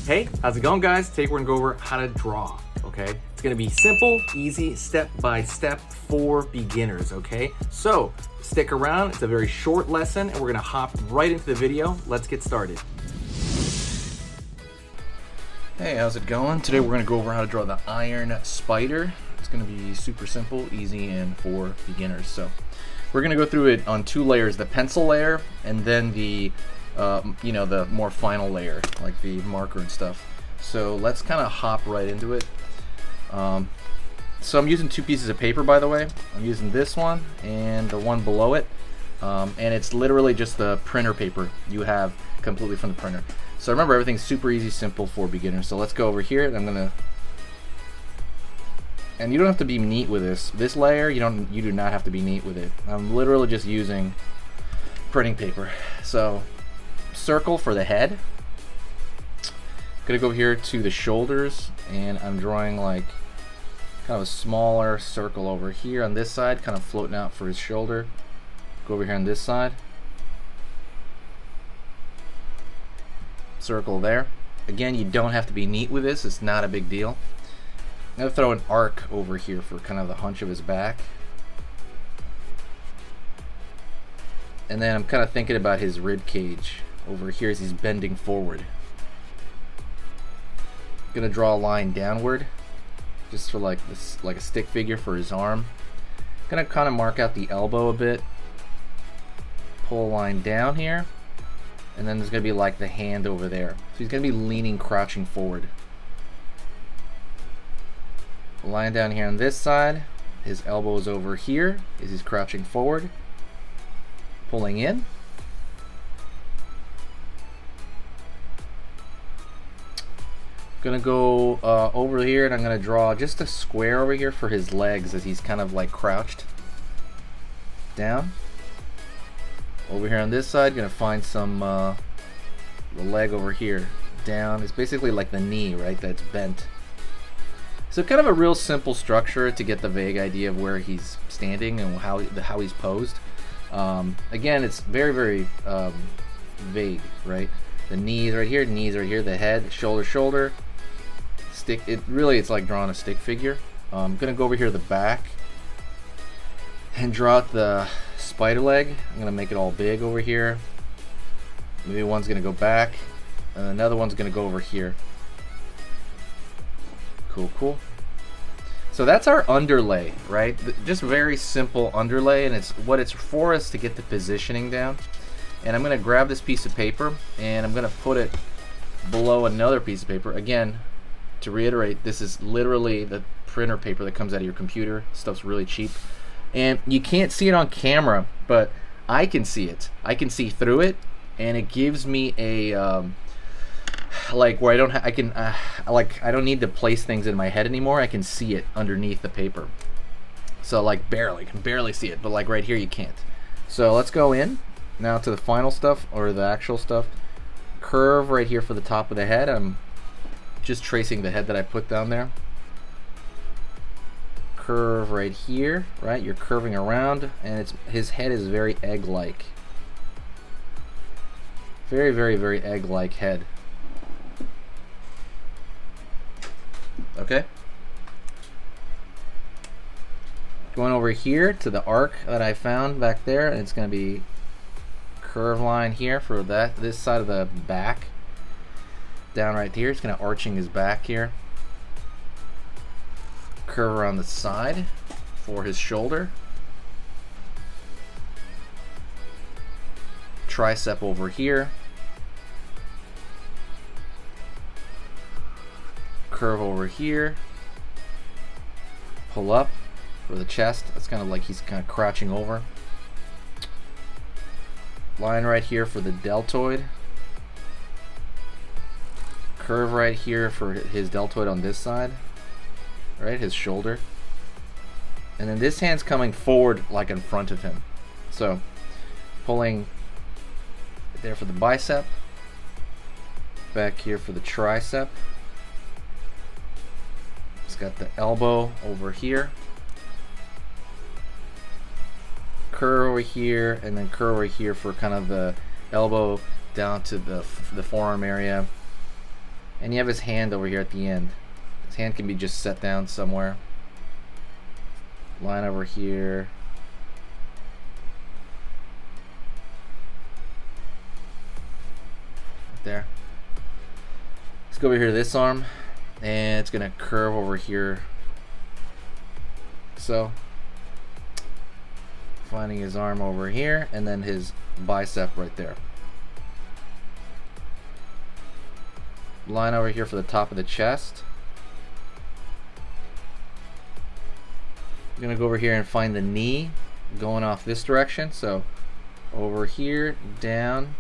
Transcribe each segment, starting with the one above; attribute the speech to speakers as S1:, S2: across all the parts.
S1: Hey, how's it going, guys? Today we're gonna go over how to draw, okay? It's gonna be simple, easy, step-by-step for beginners, okay? So, stick around, it's a very short lesson, and we're gonna hop right into the video. Let's get started. Hey, how's it going? Today we're gonna go over how to draw the iron spider. It's gonna be super simple, easy, and for beginners. So, we're gonna go through it on two layers, the pencil layer, and then the the more final layer, like the marker and stuff. So let's kind of hop right into it. So I'm using two pieces of paper, by the way. I'm using this one and the one below it, and it's literally just the printer paper you have completely from the printer. So remember, everything's super easy, simple for beginners. So let's go over here, and and you don't have to be neat with this layer. You do not have to be neat with it. I'm literally just using printing paper. So circle for the head. Gonna go here to the shoulders, and I'm drawing like kind of a smaller circle over here on this side, kind of floating out for his shoulder. Go over here on this side, circle there. Again, you don't have to be neat with this, it's not a big deal. I'm gonna throw an arc over here for kind of the hunch of his back. And then I'm kind of thinking about his rib cage over here as he's bending forward. Gonna draw a line downward, just for like this, like a stick figure for his arm. Gonna kind of mark out the elbow a bit. Pull a line down here, and then there's gonna be like the hand over there. So he's gonna be leaning, crouching forward. A line down here on this side. His elbow is over here as he's crouching forward. Pulling in. Gonna go over here, and I'm gonna draw just a square over here for his legs as he's kind of like crouched down. Over here on this side, gonna find some the leg over here down. It's basically like the knee, right? That's bent. So kind of a real simple structure to get the vague idea of where he's standing and how he's posed. Again, it's very vague, right? The knees right here, the head, shoulder, stick. It's like drawing a stick figure. I'm gonna go over here to the back and draw out the spider leg. I'm gonna make it all big over here. Maybe one's gonna go back, and another one's gonna go over here. Cool. So that's our underlay, right? Just very simple underlay, and it's for us to get the positioning down. And I'm going to grab this piece of paper, and I'm going to put it below another piece of paper. Again, to reiterate, this is literally the printer paper that comes out of your computer. Stuff's really cheap. And you can't see it on camera, but I can see it. I can see through it, and it gives me a like where I don't need to place things in my head anymore. I can see it underneath the paper. So like can barely see it, but like right here you can't. So let's go in now to the final stuff, or the actual stuff. Curve right here for the top of the head. I'm just tracing the head that I put down there. Curve right here, right? You're curving around, and his head is very egg-like. Very egg-like head. Okay. Going over here to the arc that I found back there, and it's going to be curve line here for this side of the back. Down right here, it's going to arching his back here. Curve around the side for his shoulder. Tricep over here. Curve over here. Pull up for the chest. That's kind of like he's kind of crouching over. Line right here for the deltoid. Curve right here for his deltoid on this side. Right, his shoulder. And then this hand's coming forward like in front of him. So pulling there for the bicep. Back here for the tricep. It's got the elbow over here. Curve over here, and then curve over here for kind of the elbow down to the forearm area. And you have his hand over here at the end. His hand can be just set down somewhere. Line over here. Right there. Let's go over here to this arm. And it's going to curve over here. So, finding his arm over here. And then his bicep right there. Line over here for the top of the chest. I'm gonna go over here and find the knee going off this direction. So over here, down,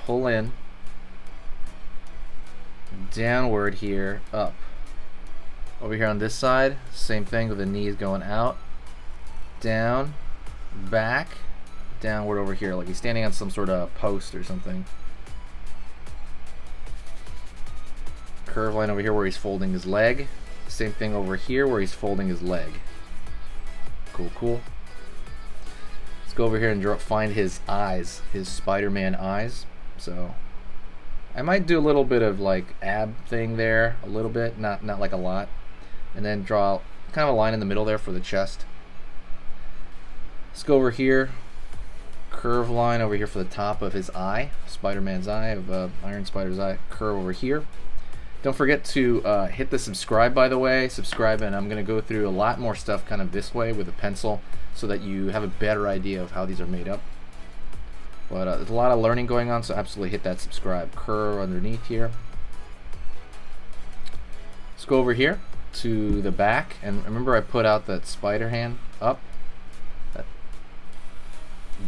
S1: pull in, downward here, up. Over here on this side, same thing with the knees going out, down, back, downward over here, like he's standing on some sort of post or something. Curve line over here where he's folding his leg. Same thing over here where he's folding his leg. Cool, cool. Let's go over here and find his eyes, his Spider-Man eyes. So I might do a little bit of like ab thing there, a little bit, not like a lot, and then draw kind of a line in the middle there for the chest. Let's go over here, curve line over here for the top of his eye, Spider-Man's eye, of Iron Spider's eye. Curve over here. Don't forget to hit the subscribe, by the way. Subscribe, and I'm going to go through a lot more stuff kind of this way with a pencil so that you have a better idea of how these are made up. But there's a lot of learning going on, so absolutely hit that subscribe. Curve underneath here. Let's go over here to the back, and remember I put out that spider hand up,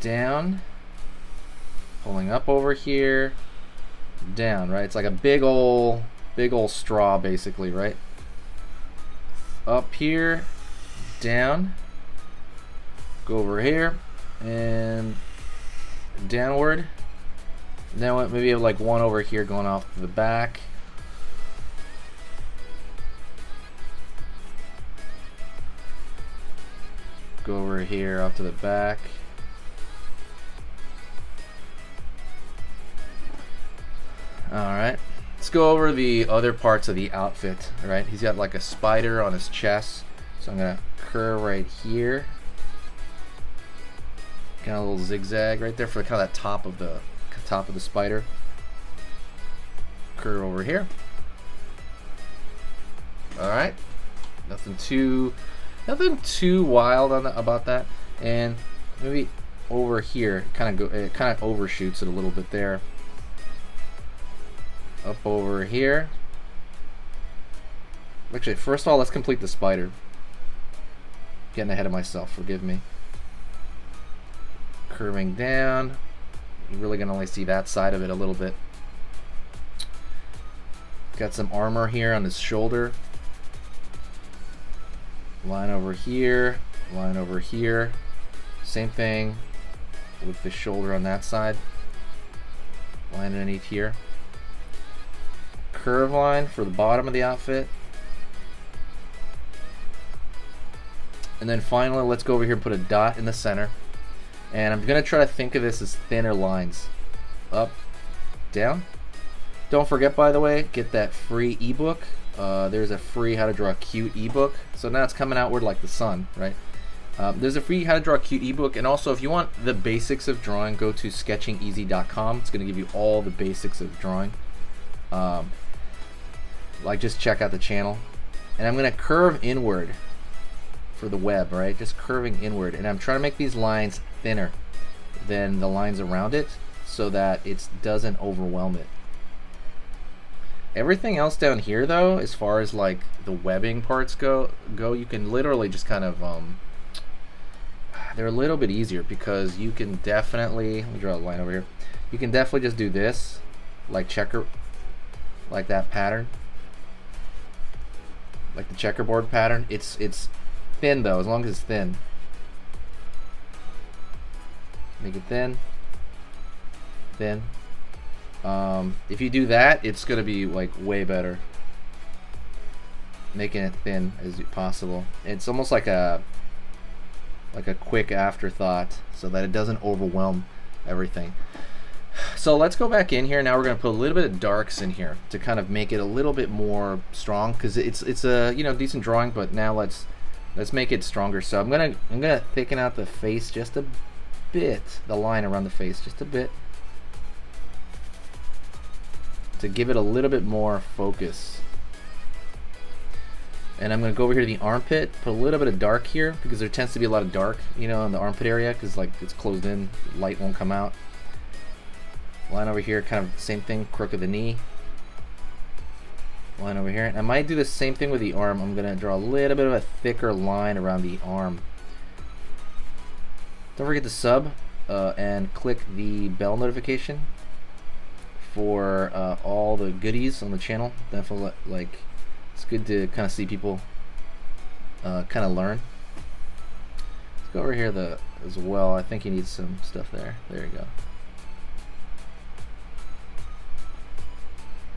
S1: down, pulling up over here, down, right? It's like a big old straw basically, right? Up here, down, go over here, and downward. And then maybe have like one over here going off to the back. Go over here off to the back. Alright. Let's go over the other parts of the outfit. Alright, he's got like a spider on his chest. So I'm gonna curve right here. Kind of a little zigzag right there for kind of that top of the spider. Curve over here. Alright. Nothing too wild about that. And maybe over here, it kind of overshoots it a little bit there. Up over here. Actually, first of all, let's complete the spider. Getting ahead of myself, forgive me. Curving down. You're really gonna only see that side of it a little bit. Got some armor here on his shoulder. Line over here, line over here. Same thing with the shoulder on that side. Line underneath here. Curve line for the bottom of the outfit. And then finally, let's go over here and put a dot in the center. And I'm going to try to think of this as thinner lines. Up, down. Don't forget, by the way, get that free ebook. There's a free How to Draw Cute ebook. So now it's coming outward like the sun, right? There's a free How to Draw Cute ebook. And also, if you want the basics of drawing, go to sketchingeasy.com. It's going to give you all the basics of drawing. Like, just check out the channel. And I'm going to curve inward for the web, right? Just curving inward. And I'm trying to make these lines thinner than the lines around it so that it doesn't overwhelm it. Everything else down here, though, as far as like the webbing parts go, you can literally just kind of they're a little bit easier because you can definitely, let me draw a line over here. You can definitely just do this, like like that pattern, like the checkerboard pattern. It's thin though, as long as it's thin. Make it thin. If you do that, it's gonna be like way better. Making it thin as possible. It's almost like a quick afterthought, so that it doesn't overwhelm everything. So let's go back in here. Now we're going to put a little bit of darks in here to kind of make it a little bit more strong, because it's a decent drawing, but now let's make it stronger. So I'm gonna thicken out the face just a bit, the line around the face just a bit, to give it a little bit more focus. And I'm gonna go over here to the armpit, put a little bit of dark here, because there tends to be a lot of dark, in the armpit area, because like it's closed in, light won't come out. Line over here, kind of the same thing, crook of the knee. Line over here. I might do the same thing with the arm. I'm gonna draw a little bit of a thicker line around the arm. Don't forget to sub and click the bell notification for all the goodies on the channel. Definitely, like, it's good to kind of see people kind of learn. Let's go over here as well. I think he needs some stuff there. There you go.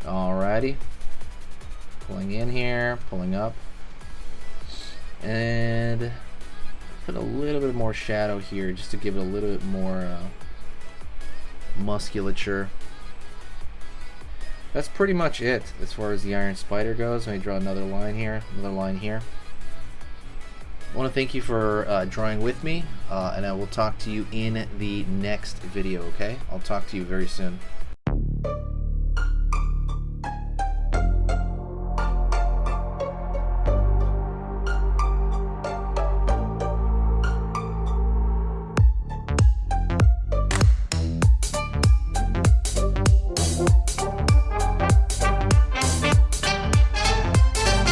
S1: Alrighty. Pulling in here, pulling up, and put a little bit more shadow here just to give it a little bit more musculature. That's pretty much it as far as the Iron Spider goes. Let me draw another line here, another line here. I want to thank you for drawing with me, and I will talk to you in the next video, okay? I'll talk to you very soon.